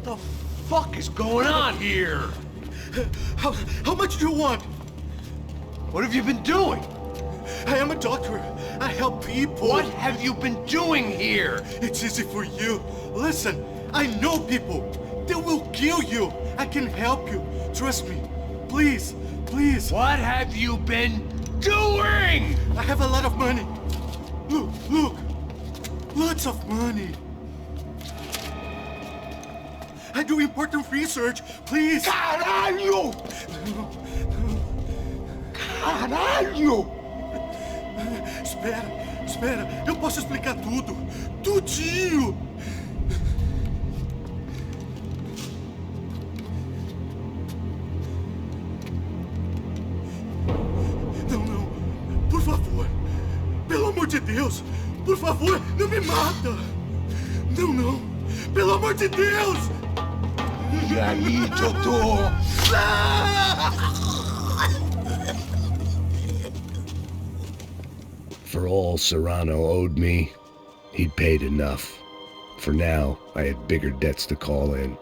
The fuck is going on here? How much do you want? What have you been doing? I am a doctor. I help people. What have you been doing here? It's easy for you. Listen, I know people. They will kill you. I can help you. Trust me. Please, please. What have you been doing? I have a lot of money. Look, look. Lots of money. I do important research. Please. Caralho! Caralho! Espera. Eu posso explicar tudo. Tudinho. Não. Por favor. Pelo amor de Deus. Por favor, não me mata. Não. Pelo amor de Deus. E aí, doutor? For all Serrano owed me, he'd paid enough. For now, I had bigger debts to call in.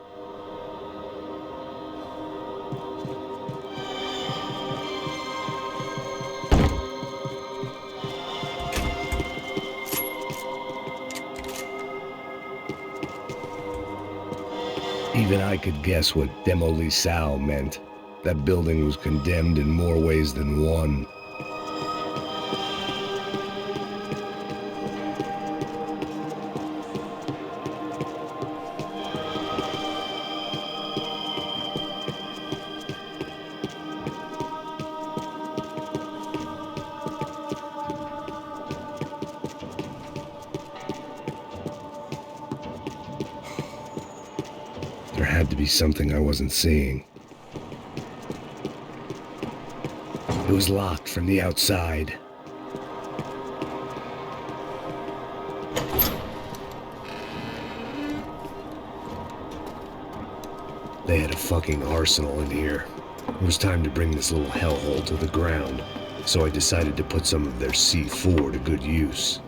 Even I could guess what demolisal meant. That building was condemned in more ways than one. There had to be something I wasn't seeing. It was locked from the outside. They had a fucking arsenal in here. It was time to bring this little hellhole to the ground, so I decided to put some of their C4 to good use.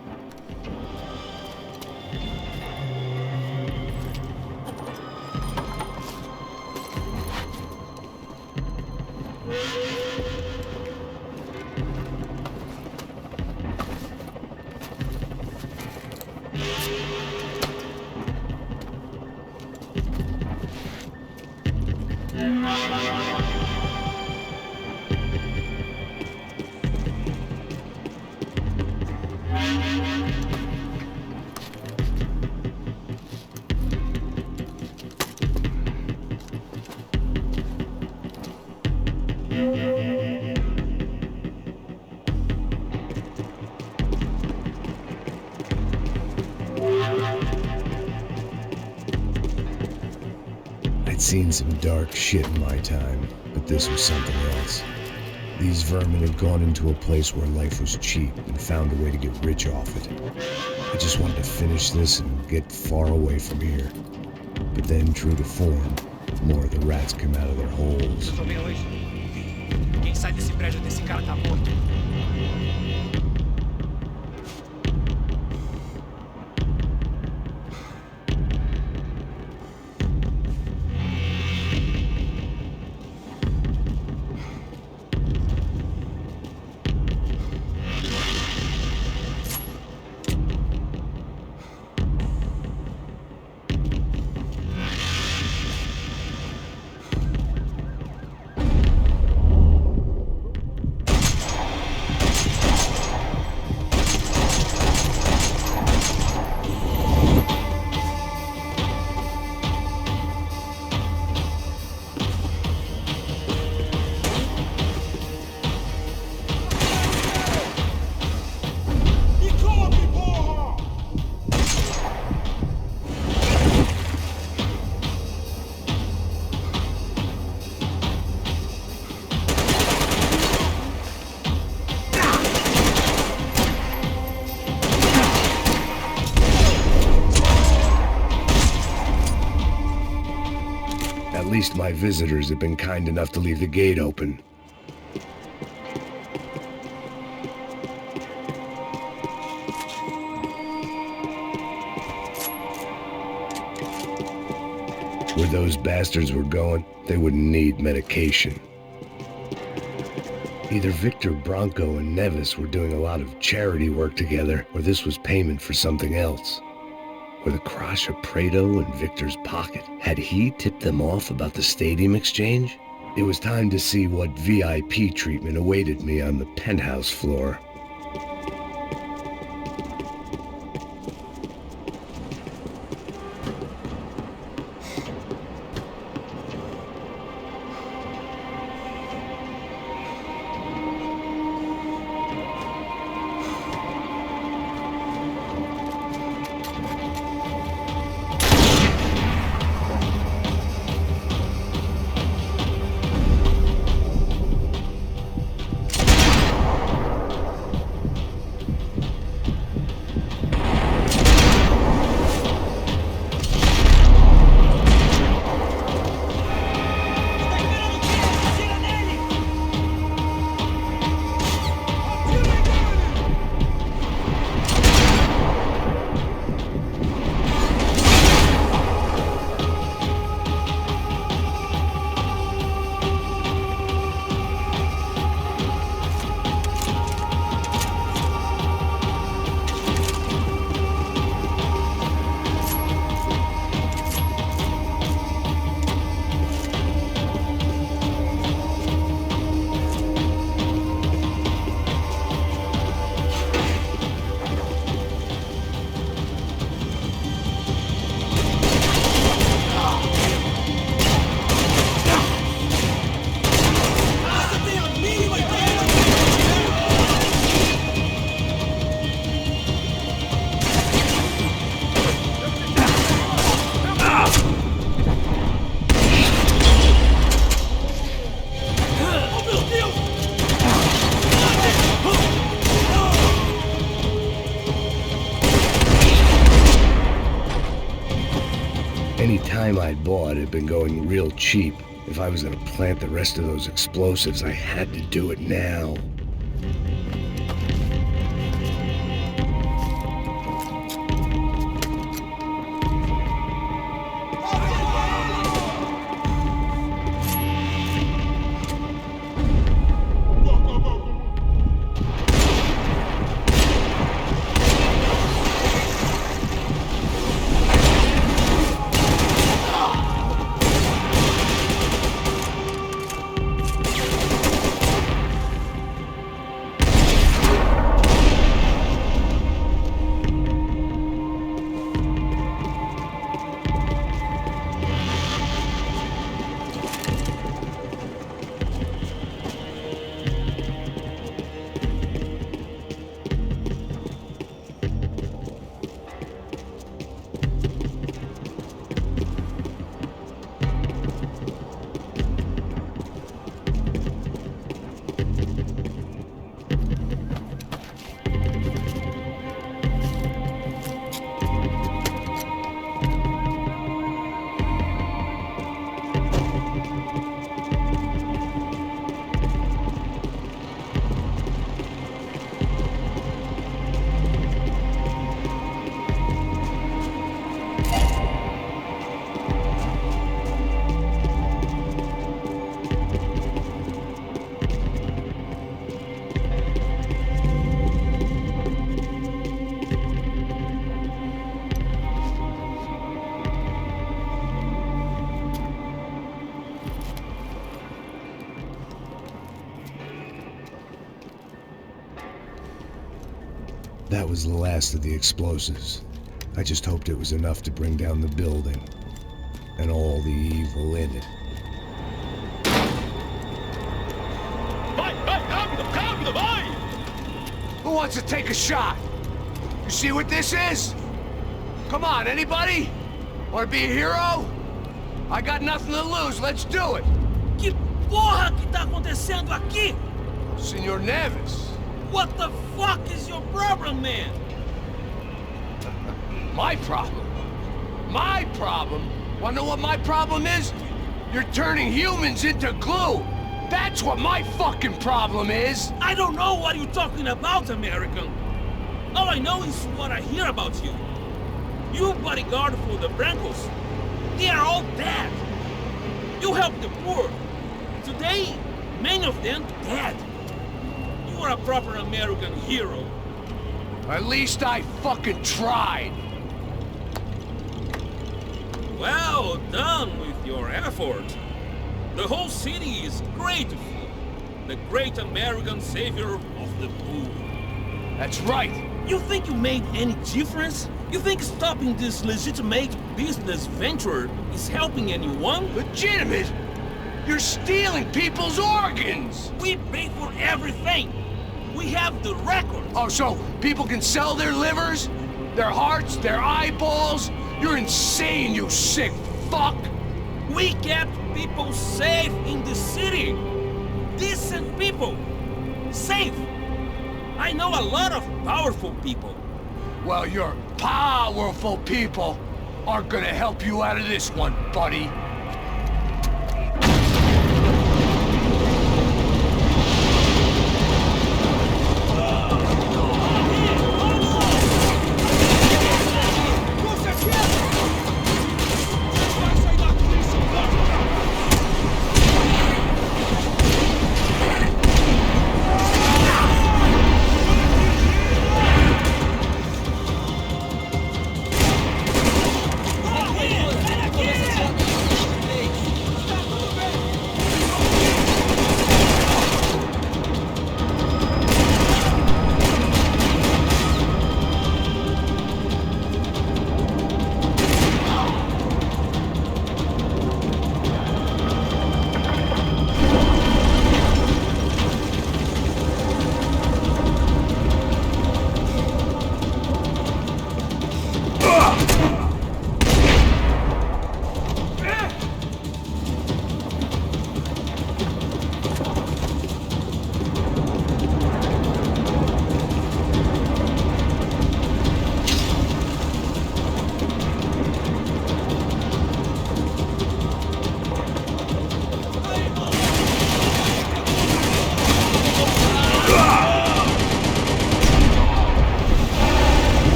I'd seen some dark shit in my time, but this was something else. These vermin had gone into a place where life was cheap and found a way to get rich off it. I just wanted to finish this and get far away from here. But then, true to form, more of the rats come out of their holes. Quem sai desse prédio desse cara tá morto. At least my visitors have been kind enough to leave the gate open. Where those bastards were going, they wouldn't need medication. Either Victor, Bronco, and Nevis were doing a lot of charity work together, or this was payment for something else. Or the crush of Prado in Victor's pocket. Had he tipped them off about the stadium exchange? It was time to see what VIP treatment awaited me on the penthouse floor. Any time I'd bought had been going real cheap. If I was gonna plant the rest of those explosives, I had to do it now. That was the last of the explosives. I just hoped it was enough to bring down the building and all the evil in it. Who wants to take a shot? You see what this is? Come on, anybody? Want to be a hero? I got nothing to lose, let's do it! Que porra que tá acontecendo aqui? Senor Nevis. What the fuck is your problem, man? My problem? My problem? Wanna know what my problem is? You're turning humans into glue! That's what my fucking problem is! I don't know what you're talking about, American. All I know is what I hear about you. You bodyguard for the Brancos. They are all dead. You help the poor. Today, many of them dead. You are a proper American hero. At least I fucking tried. Well done with your effort. The whole city is grateful. The great American savior of the poor. That's right. You think you made any difference? You think stopping this legitimate business venture is helping anyone? Legitimate? You're stealing people's organs! We pay for everything. We have the records. Oh, so people can sell their livers? Their hearts? Their eyeballs? You're insane, you sick fuck! We kept people safe in the city. Decent people. Safe. I know a lot of powerful people. Well, your powerful people aren't gonna help you out of this one, buddy.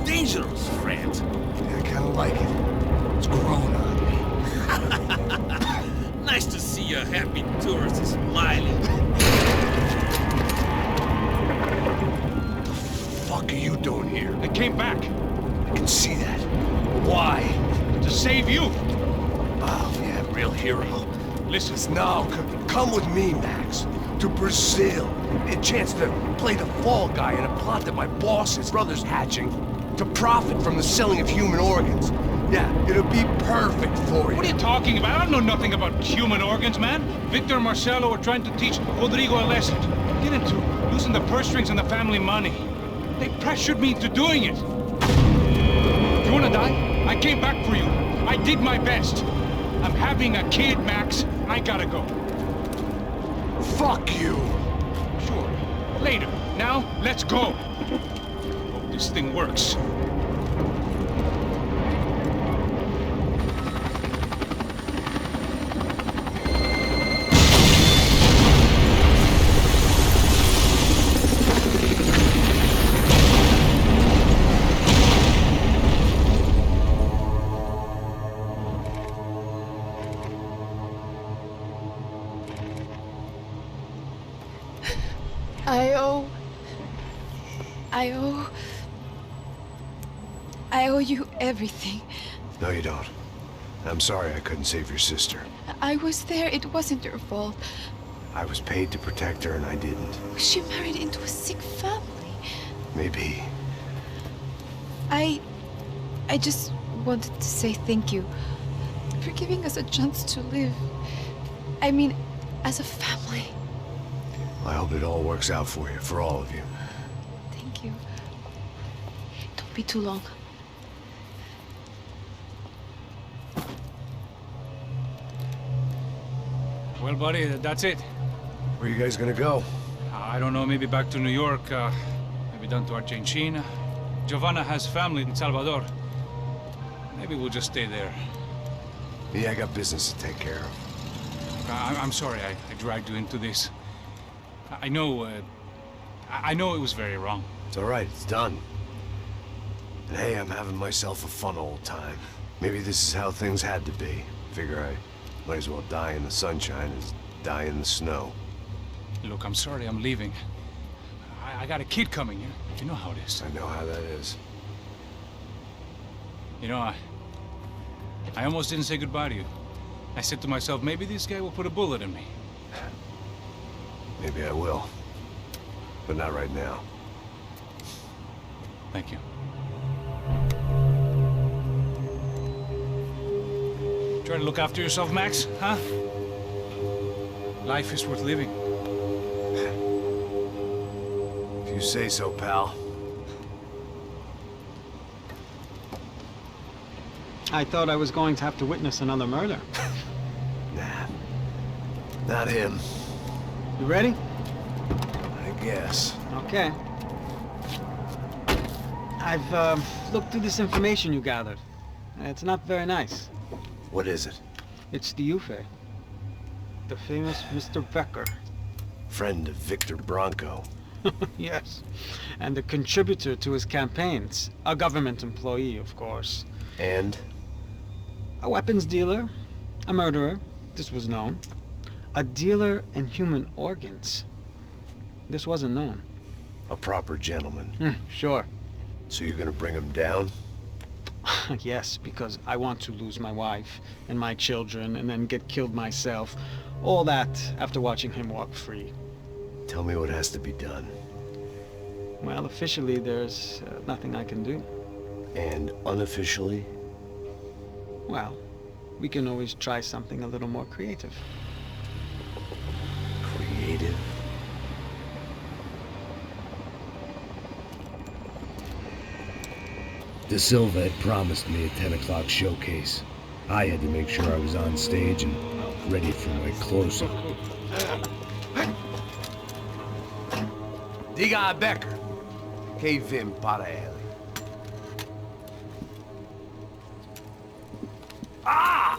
dangerous, friend. Yeah, I kinda like it. It's growing on me. Nice to see a happy tourist smiling. What the fuck are you doing here? I came back I can see that. Why? to save you. Oh, yeah, real hero. Listen, No, come with me, Max. To Brazil. A chance to play the fall guy in a plot that my boss's brother's hatching. To profit from the selling of human organs. Yeah, it'll be perfect for you. what are you talking about? I don't know nothing about human organs, man. Victor and Marcelo were trying to teach Rodrigo a lesson. Get into losing the purse strings and the family money. They pressured me into doing it. You wanna die? I came back for you. I did my best. I'm having a kid, Max. I gotta go. Fuck you! Sure. Later. Now, let's go. Hope this thing works. I owe you everything. No, you don't. I'm sorry I couldn't save your sister. I was there. It wasn't your fault. I was paid to protect her and I didn't. She married into a sick family. Maybe. I just wanted to say thank you for giving us a chance to live. I mean, as a family. I hope it all works out for you, for all of you. Thank you. Don't be too long. Well, buddy, that's it. Where are you guys gonna go? I don't know, maybe back to New York, maybe down to Argentina. Giovanna has family in Salvador. Maybe we'll just stay there. Yeah, I got business to take care of. I'm sorry I dragged you into this. I know it was very wrong. It's all right, it's done. And hey, I'm having myself a fun old time. Maybe this is how things had to be. Figure I might as well die in the sunshine as die in the snow. Look, I'm sorry I'm leaving. I got a kid coming, you know how it is. I know how that is. You know, I almost didn't say goodbye to you. I said to myself, maybe this guy will put a bullet in me. Maybe I will. But not right now. Thank you. Try to look after yourself, Max, huh? Life is worth living. If you say so, pal. I thought I was going to have to witness another murder. Nah. Not him. You ready? I guess. Okay. I've looked through this information you gathered. It's not very nice. What is it? It's the Ufe. The famous Mr. Becker. Friend of Victor Bronco. Yes. And a contributor to his campaigns. A government employee, of course. And? A weapons dealer. A murderer. This was known. A dealer in human organs. This wasn't known. A proper gentleman. Sure. So you're gonna bring him down? Yes, because I want to lose my wife and my children and then get killed myself. All that after watching him walk free. Tell me what has to be done. Well, officially there's nothing I can do. And unofficially? Well, we can always try something a little more creative. Creative? De Silva had promised me a 10 o'clock showcase. I had to make sure I was on stage and ready for my close-up. Diga a Becker. Que vim para ele. Ah!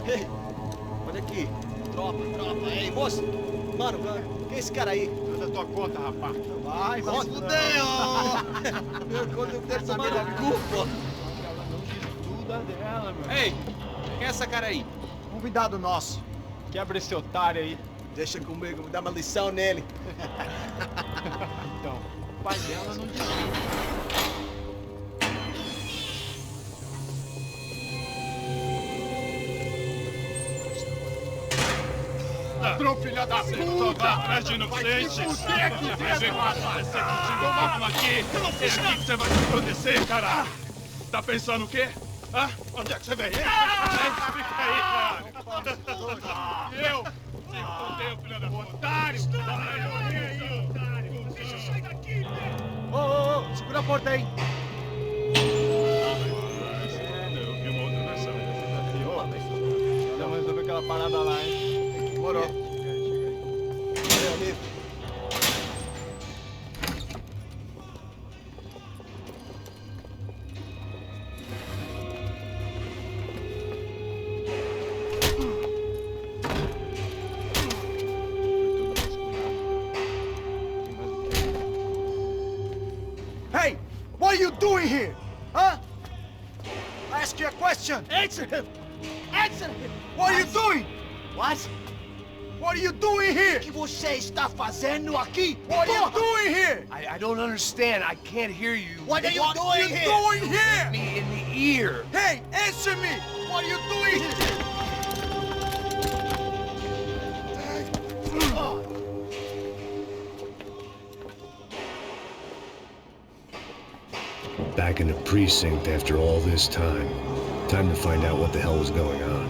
Ei, olha aqui. Tropa. Ei, moço. Mano, quem é esse cara aí? Manda tua conta, rapaz. Vai se fuder, ó. Eu quero saber da culpa. Ela não diz tudo dela, meu. Ei, quem é essa cara aí? Convidado nosso. Quebra esse otário aí. Deixa comigo, vou dar uma lição nele. Então, o pai dela não diz. Ladrão, filha da puta! Tá atrás de inocente! O que é que deve acontecer contigo? Vamos aqui! Eu não fiz nada! O que você vai me proteger, cara? Tá pensando o quê? Hã? Onde é que você vem? Fica aí, cara! Eu? Te fodeu, filha da puta! Otário! Otário! a porta aí. Eu vi uma outra versão. Vamos resolver aquela parada lá, hein? Demorou. Valeu, amigo. Hey! What are you doing here? Huh? I ask you a question. Answer him! Answer him! What are you doing? What? What are you doing here? O que você está fazendo aqui? What are you doing here? I don't understand. I can't hear you. What are you doing here? Doing here? Me in the ear. Hey, answer me! What are you doing here? Back in the precinct after all this time. Time to find out what the hell was going on.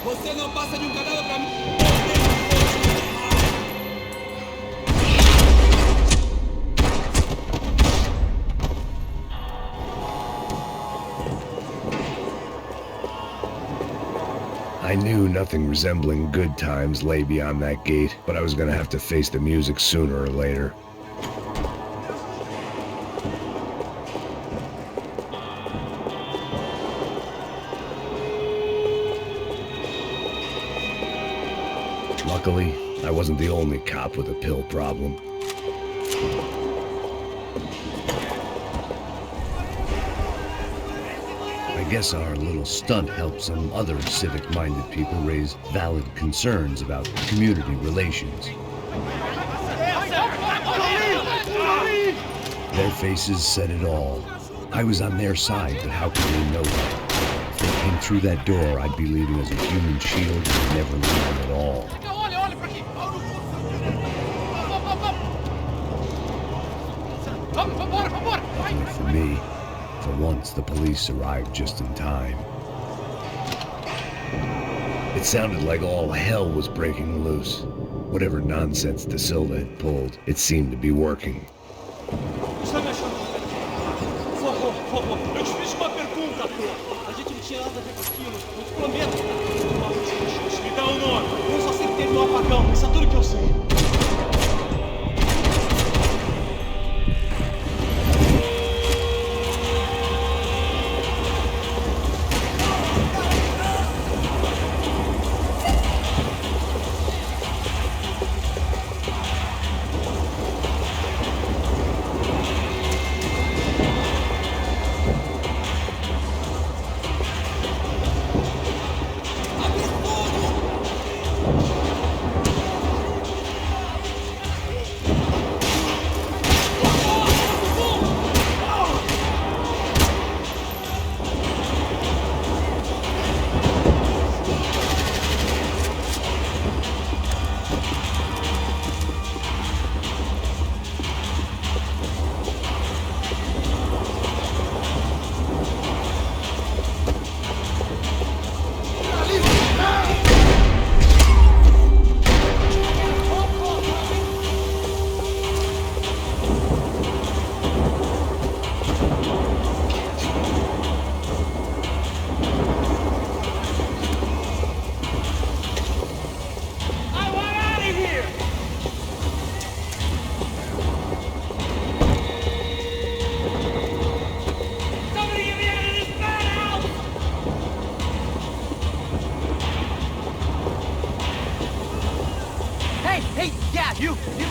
Você não passa de cadáver pra mim. I knew nothing resembling good times lay beyond that gate, but I was gonna have to face the music sooner or later. Luckily, I wasn't the only cop with a pill problem. I guess our little stunt helped some other civic-minded people raise valid concerns about community relations. Their faces said it all. I was on their side, but how could they know that? If they came through that door, I'd be leaving as a human shield and never leaving at all. Luckily for me, for once the police arrived just in time. It sounded like all hell was breaking loose. Whatever nonsense De Silva had pulled, it seemed to be working. Eu te fiz uma pergunta, pô. A gente não tinha nada a ver com aquilo. Eu te prometo. Me dá um nome. Eu só sei que teve um apagão. Isso é tudo que eu sei.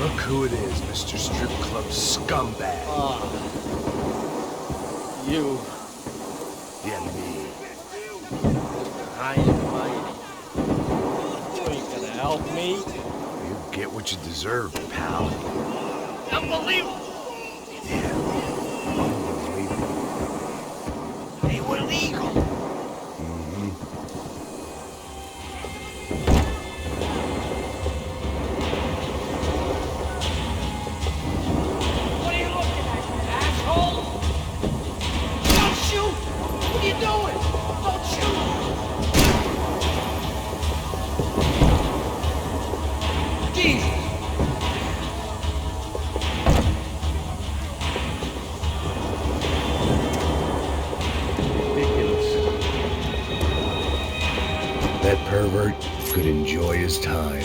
Look who it is, Mr. Strip Club scumbag. You. Yeah, me. I invited you. You ain't gonna help me. You get what you deserve, pal. Unbelievable. Yeah. Unbelievable. They were legal. What are you looking at? could enjoy his time.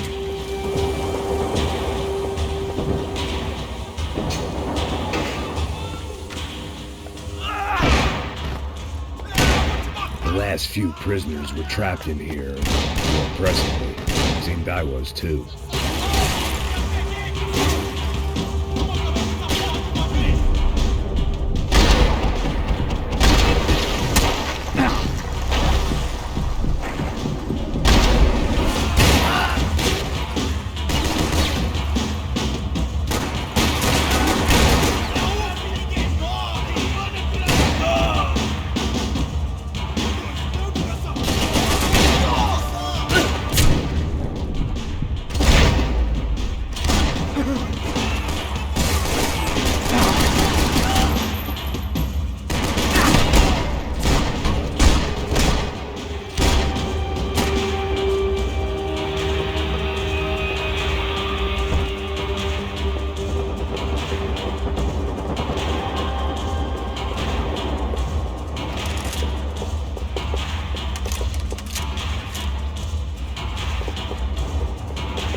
The last few prisoners were trapped in here, more presently. Seemed I was too.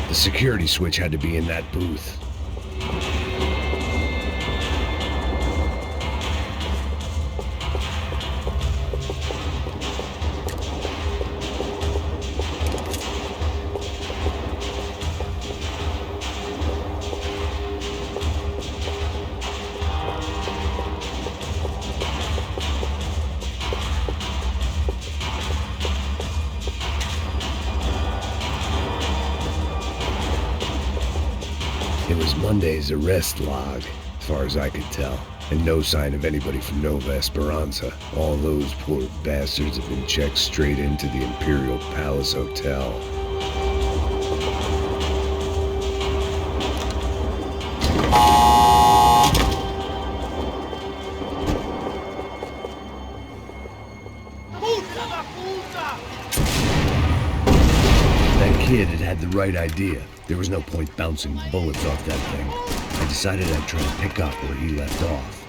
The security switch had to be in that booth. It was Monday's arrest log, as far as I could tell, and no sign of anybody from Nova Esperanza. All those poor bastards have been checked straight into the Imperial Palace Hotel. That kid had the right idea. There was no point bouncing bullets off that thing. I decided I'd try to pick up where he left off.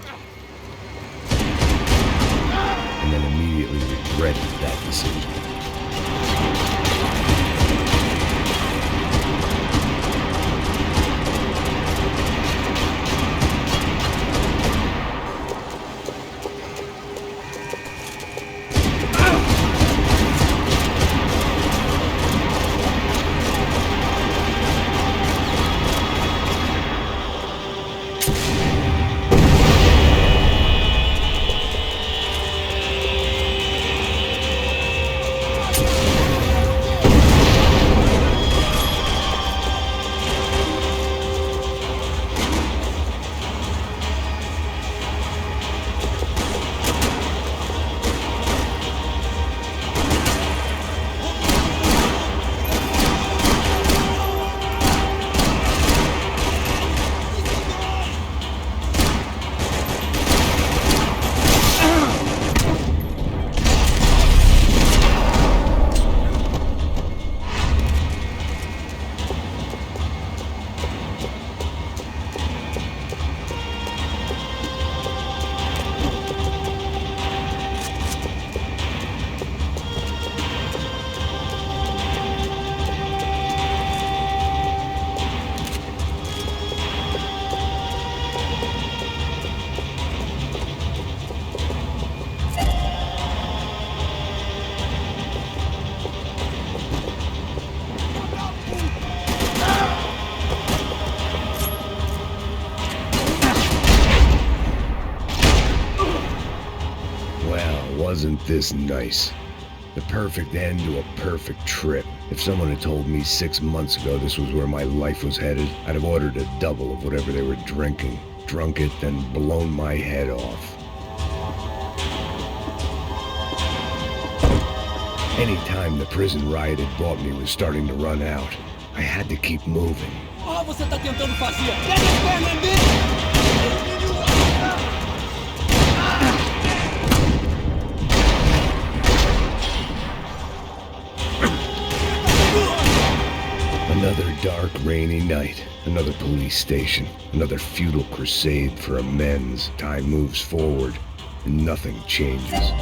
And then immediately regretted that decision. Wasn't this nice? The perfect end to a perfect trip. If someone had told me 6 months ago this was where my life was headed, I'd have ordered a double of whatever they were drinking, drunk it, then blown my head off. Any time the prison riot had brought me was starting to run out. I had to keep moving. Oh, você tá tentando fazer? Pega as pernas dele! Another dark, rainy night. Another police station. Another futile crusade for amends. Time moves forward, and nothing changes.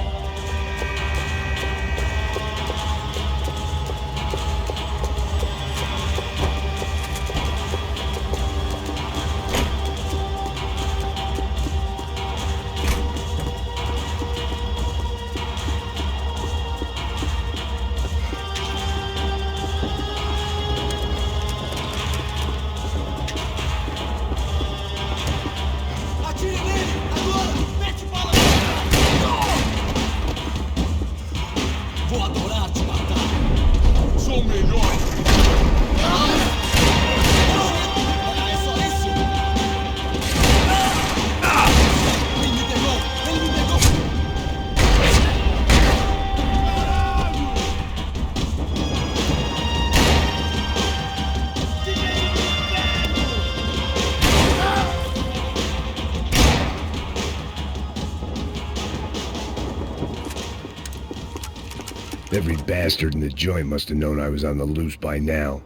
Every bastard in the joint must have known I was on the loose by now.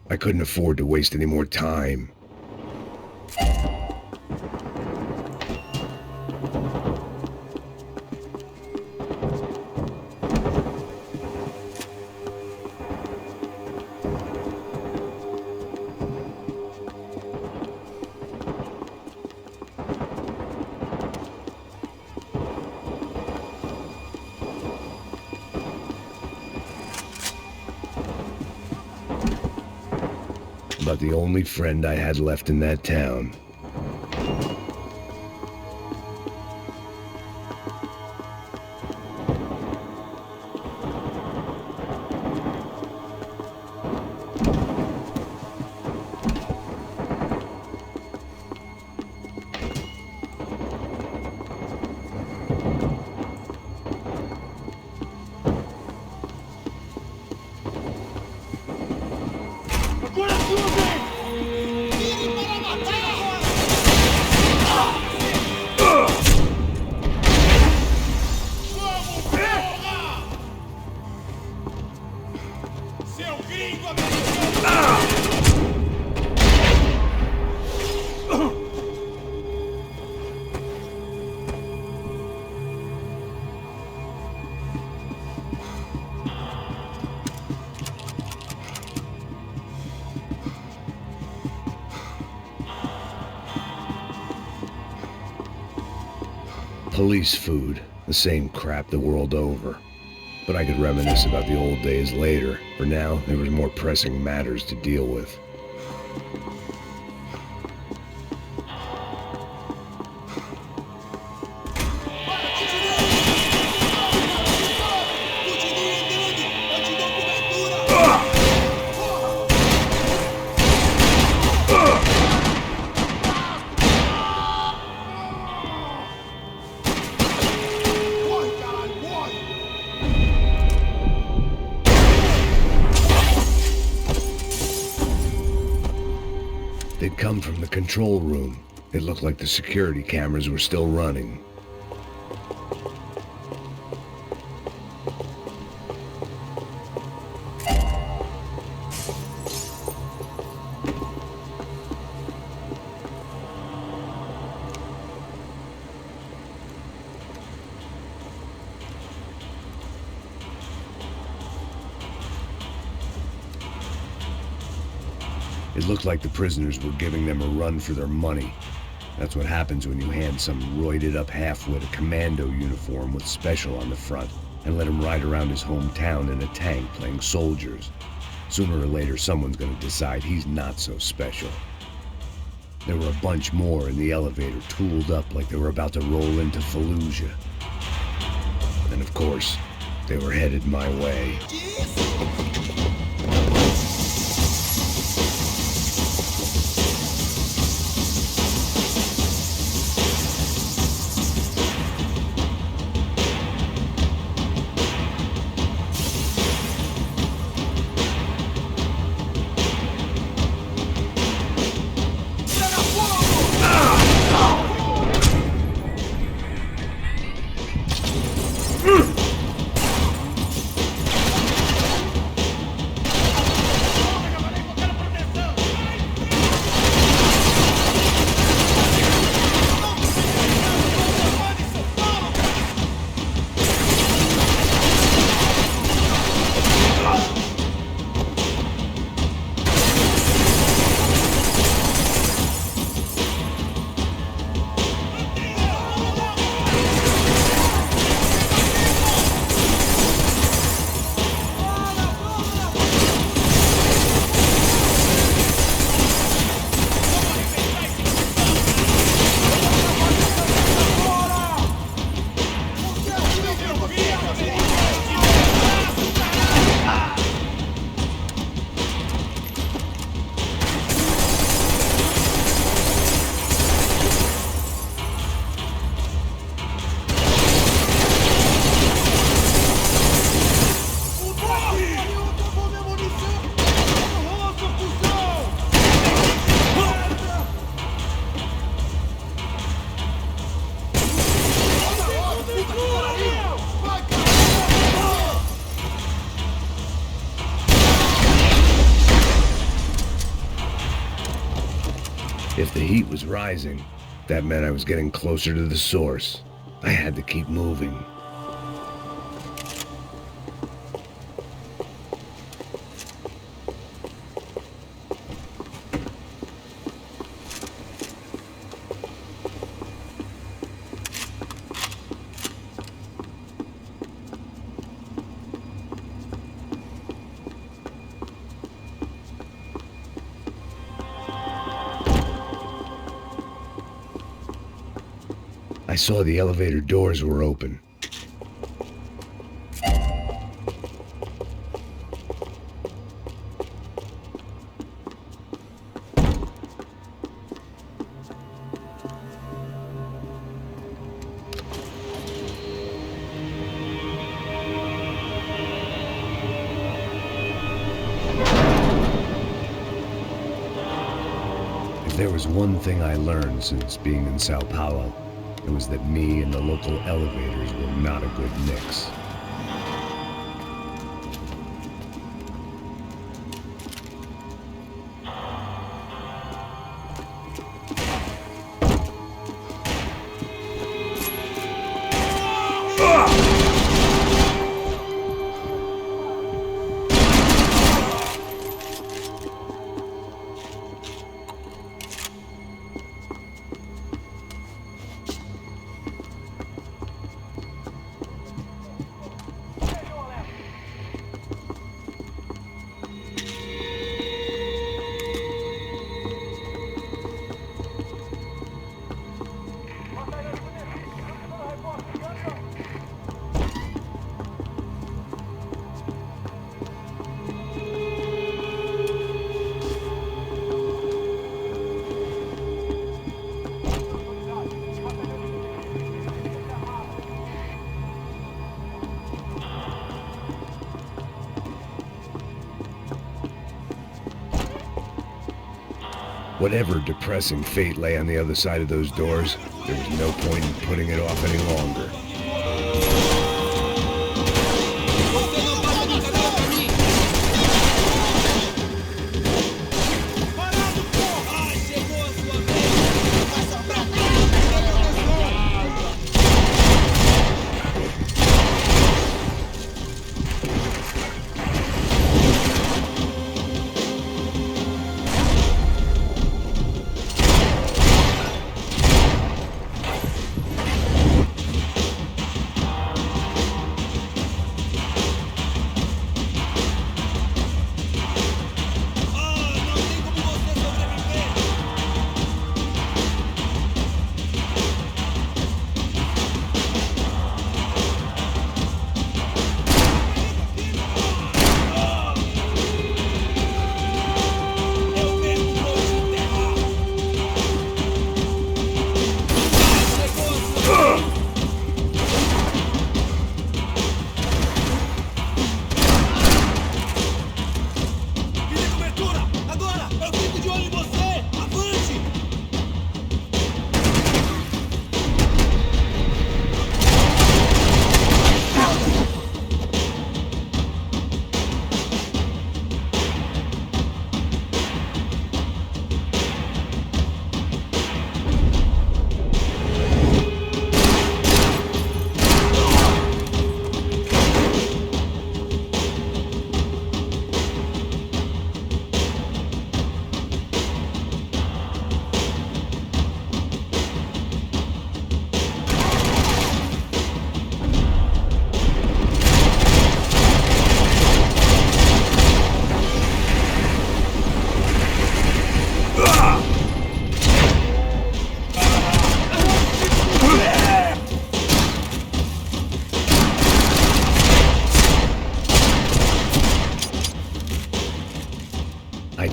I couldn't afford to waste any more time. About the only friend I had left in that town. Police food, the same crap the world over. But I could reminisce about the old days later. For now, there was more pressing matters to deal with. They'd come from the control room. It looked like the security cameras were still running. It looked like the prisoners were giving them a run for their money. That's what happens when you hand some roided-up halfwit a commando uniform with special on the front and let him ride around his hometown in a tank playing soldiers. Sooner or later, someone's gonna decide he's not so special. There were a bunch more in the elevator, tooled up like they were about to roll into Fallujah. And of course, they were headed my way. if the heat was rising, that meant I was getting closer to the source. I had to keep moving. I saw the elevator doors were open. If there was one thing I learned since being in Sao Paulo, it was that me and the local elevators were not a good mix. Whatever depressing fate lay on the other side of those doors, there was no point in putting it off any longer.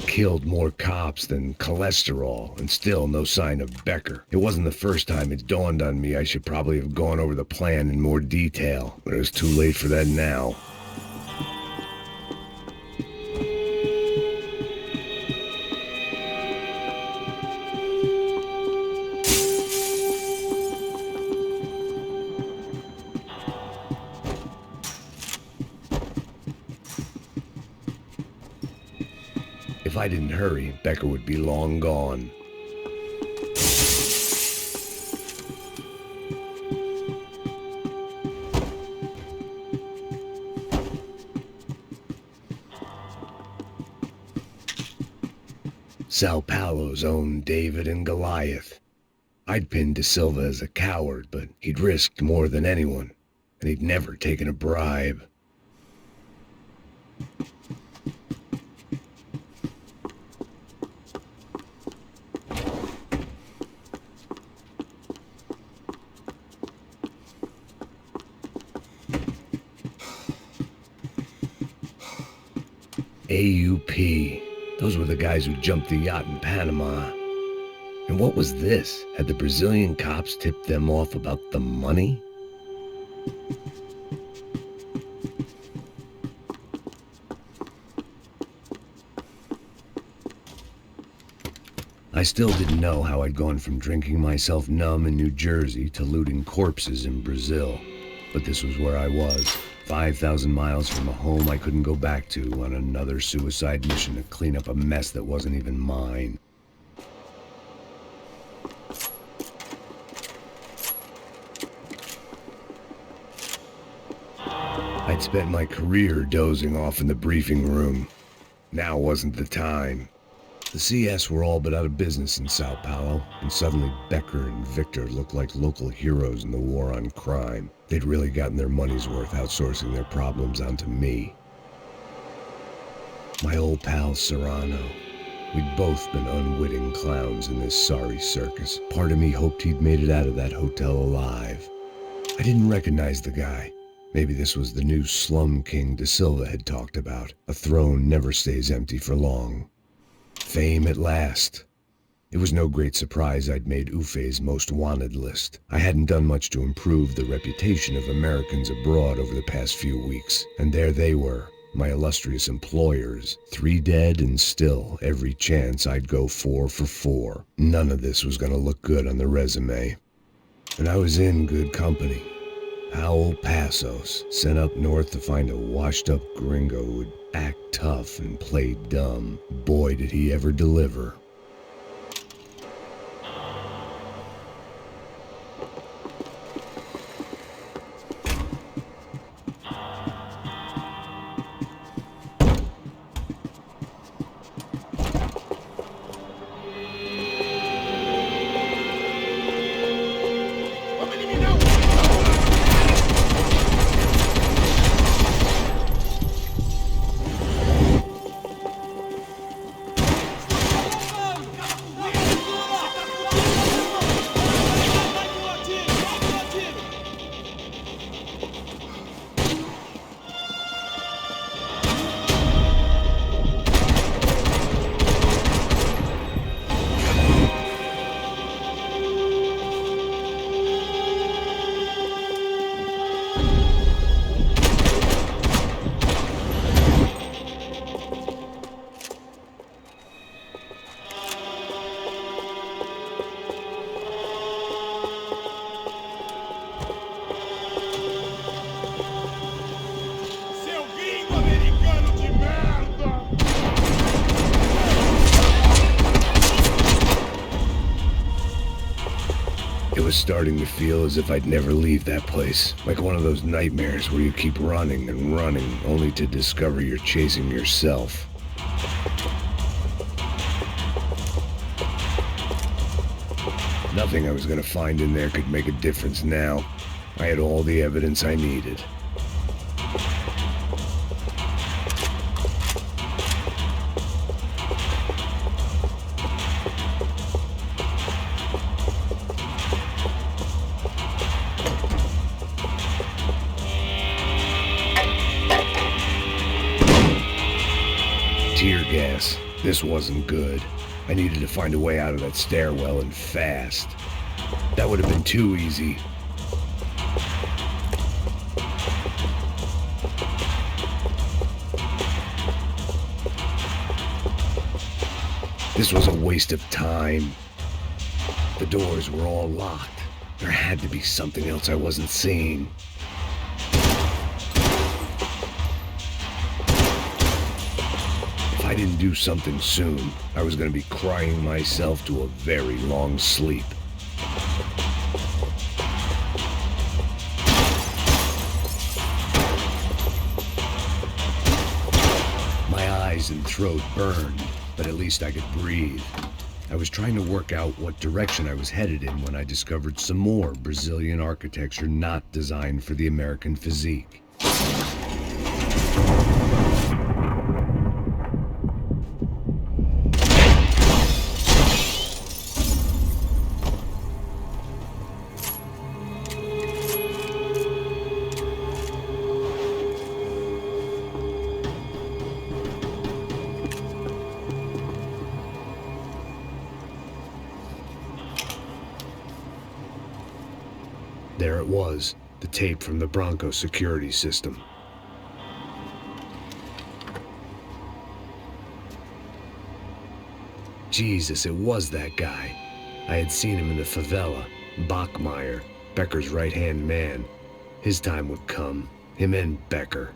Killed more cops than cholesterol, and still no sign of Becker. It wasn't the first time it dawned on me I should probably have gone over the plan in more detail, but it was too late for that now. If I didn't hurry, Becker would be long gone. Sao Paulo's own David and Goliath. I'd pinned De Silva as a coward, but he'd risked more than anyone, and he'd never taken a bribe. AUP. Those were the guys who jumped the yacht in Panama. And what was this? Had the Brazilian cops tipped them off about the money? I still didn't know how I'd gone from drinking myself numb in New Jersey to looting corpses in Brazil. But this was where I was. 5,000 miles from a home I couldn't go back to on another suicide mission to clean up a mess that wasn't even mine. I'd spent my career dozing off in the briefing room. Now wasn't the time. The CS were all but out of business in Sao Paulo, and suddenly Becker and Victor looked like local heroes in the war on crime. They'd really gotten their money's worth outsourcing their problems onto me. My old pal Serrano. We'd both been unwitting clowns in this sorry circus. Part of me hoped he'd made it out of that hotel alive. I didn't recognize the guy. Maybe this was the new slum king De Silva had talked about. A throne never stays empty for long. Fame at last. It was no great surprise I'd made Ufe's most wanted list. I hadn't done much to improve the reputation of Americans abroad over the past few weeks, and there they were, my illustrious employers, 3 dead and still every chance I'd go 4 for 4. None of this was gonna look good on the resume. And I was in good company. Howell Passos, sent up north to find a washed-up gringo who'd act tough and play dumb. Boy, did he ever deliver. Starting to feel as if I'd never leave that place. Like one of those nightmares where you keep running and running, only to discover you're chasing yourself. Nothing I was gonna find in there could make a difference now. I had all the evidence I needed. Tear gas. This wasn't good. I needed to find a way out of that stairwell and fast. That would have been too easy. This was a waste of time. The doors were all locked. There had to be something else I wasn't seeing. If I didn't do something soon, I was going to be crying myself to a very long sleep. My eyes and throat burned. but at least I could breathe. I was trying to work out what direction I was headed in when I discovered some more Brazilian architecture not designed for the American physique. There it was, the tape from the Bronco security system. Jesus, it was that guy. I had seen him in the favela, Bachmeyer, Becker's right-hand man. His time would come, him and Becker.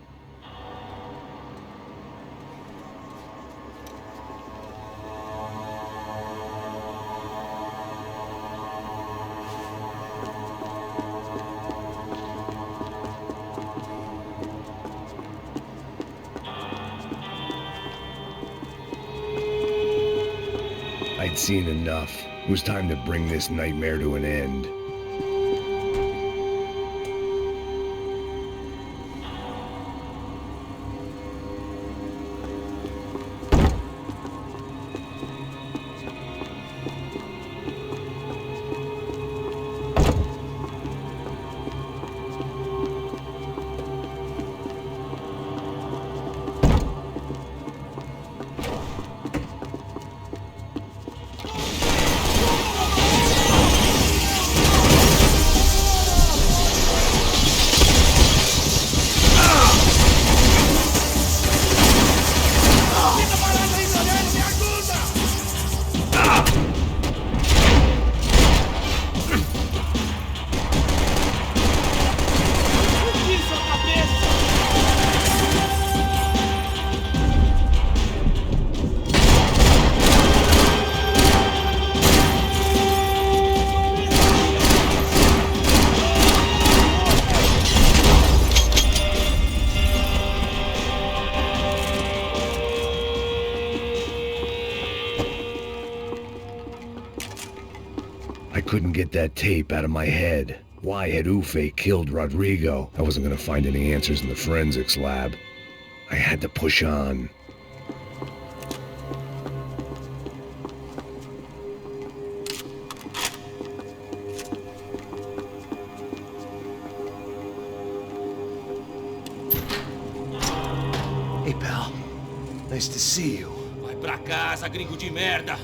I'd seen enough. It was time to bring this nightmare to an end. I couldn't get that tape out of my head. Why had Ufe killed Rodrigo? I wasn't gonna find any answers in the forensics lab. I had to push on. Hey, pal. Nice to see you. Vai pra casa, gringo de merda.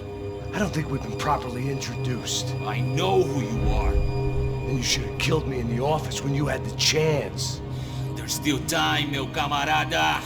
I don't think we've been properly introduced. I know who you are. Then you should have killed me in the office when you had the chance. There's still time, meu camarada.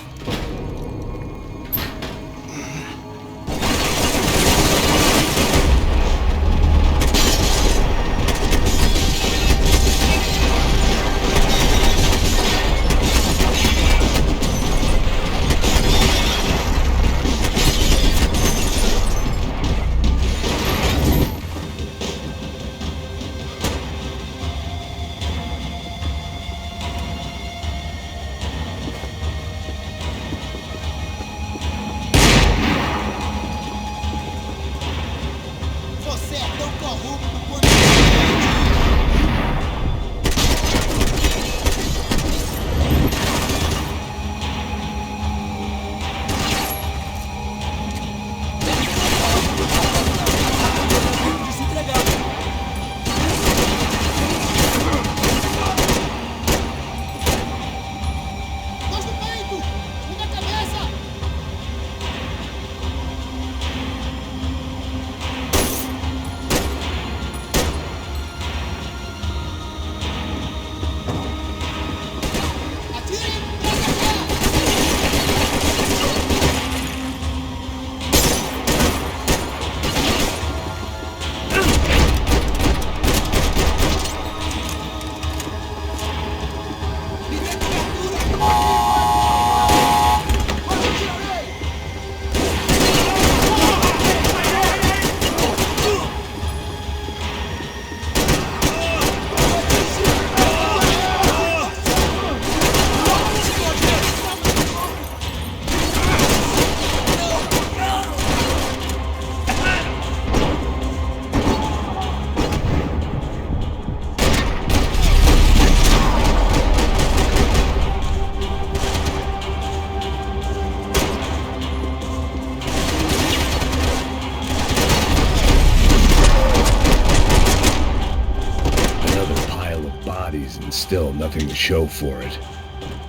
still nothing to show for it.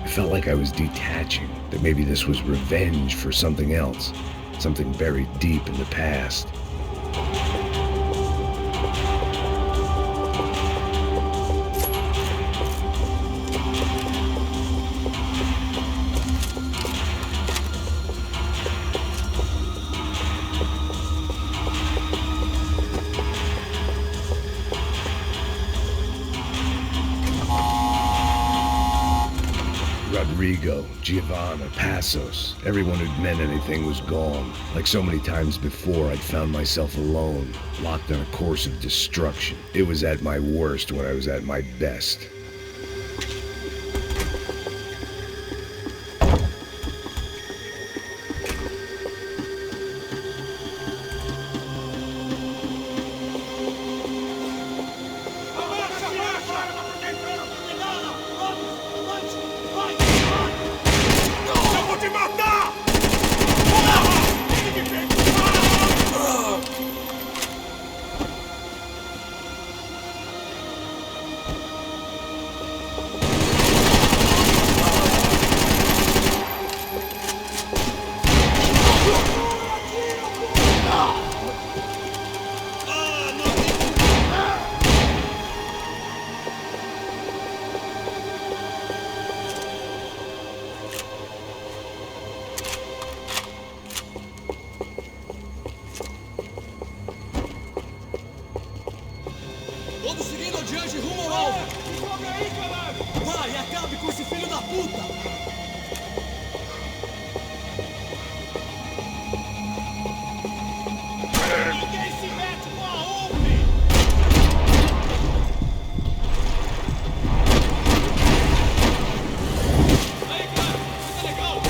I felt like I was detaching, that maybe this was revenge for something else, something buried deep in the past. Rodrigo, Giovanna, Passos, everyone who'd meant anything was gone. Like so many times before, I'd found myself alone, locked on a course of destruction. It was at my worst when I was at my best. Todos seguindo adiante rumo ao alvo! Sobe aí, caralho! Vai, acabe com esse filho da puta! Ninguém se mete com a UF! Aí, cara! Isso é legal!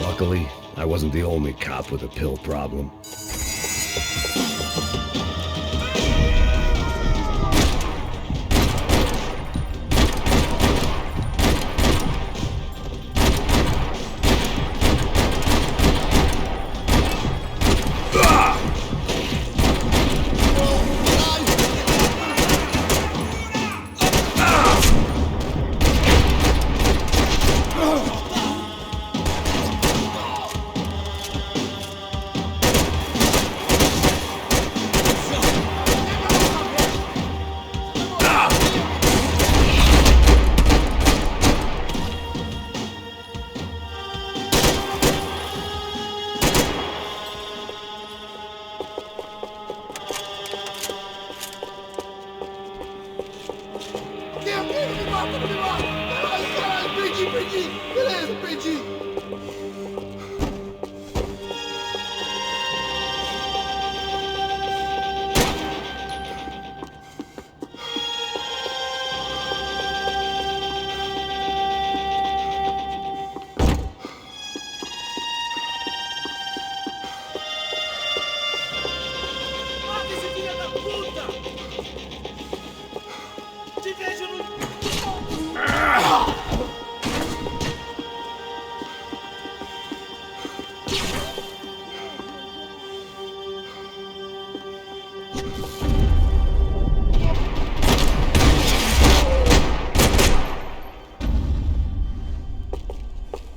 Luckily, I wasn't the only cop with a pill problem. Beleza, perdi. Mata esse filho da puta! Te vejo no...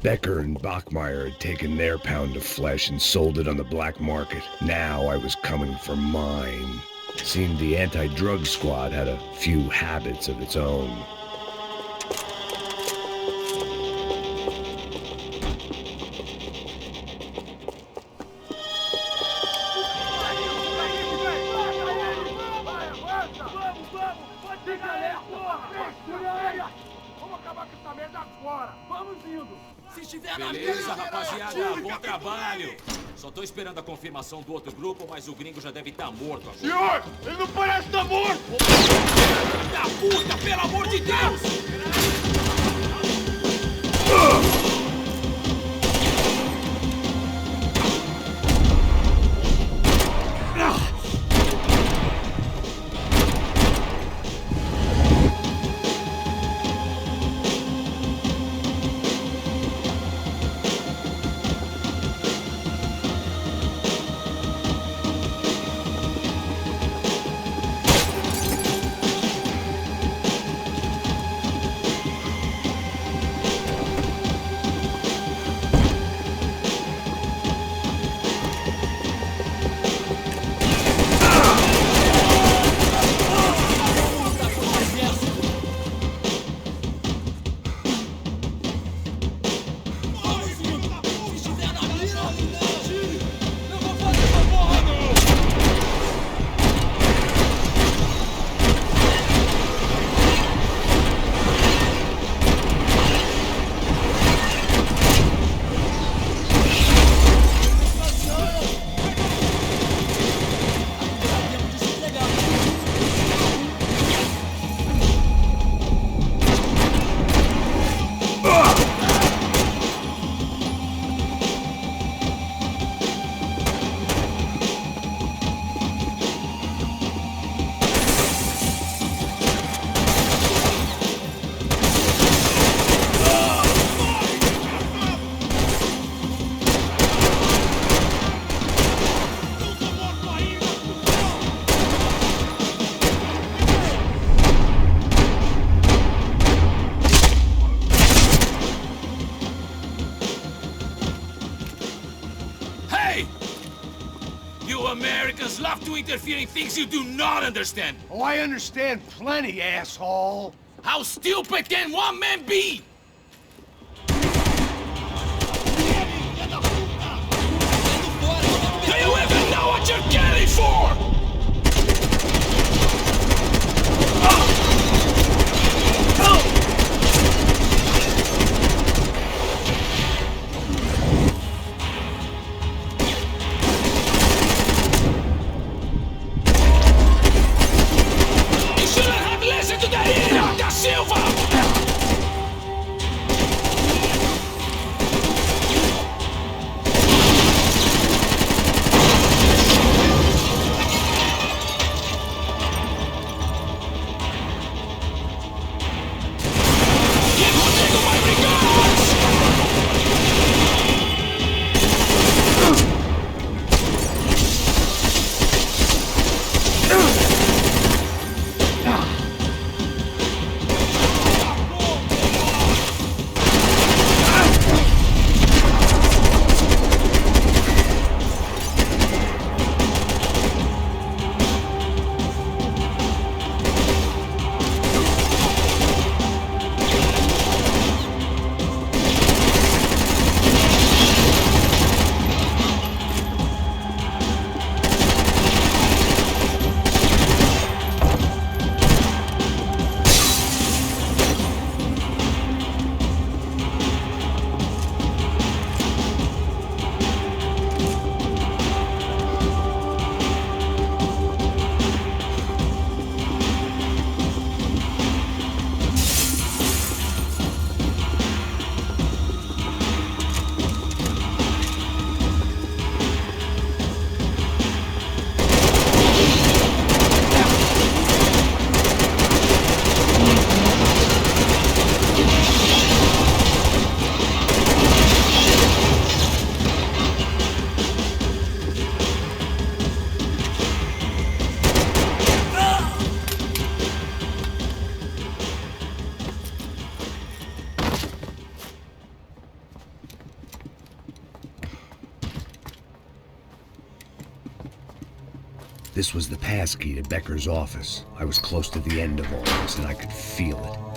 Becker and Bachmeyer had taken their pound of flesh and sold it on the black market. Now I was coming for mine. Seemed the anti-drug squad had a few habits of its own. Vamos acabar com essa merda agora! Vamos indo! Beleza, rapaziada, bom trabalho. Só tô esperando a confirmação do outro grupo, mas o gringo já deve estar morto agora. Senhor, ele não parece estar morto! Da puta, pelo amor de Deus! Americans love to interfere in things you do not understand. Oh, I understand plenty, asshole. How stupid can one man be? Do you even know what you're getting for? This was the passkey to Becker's office. I was close to the end of all this, and I could feel it.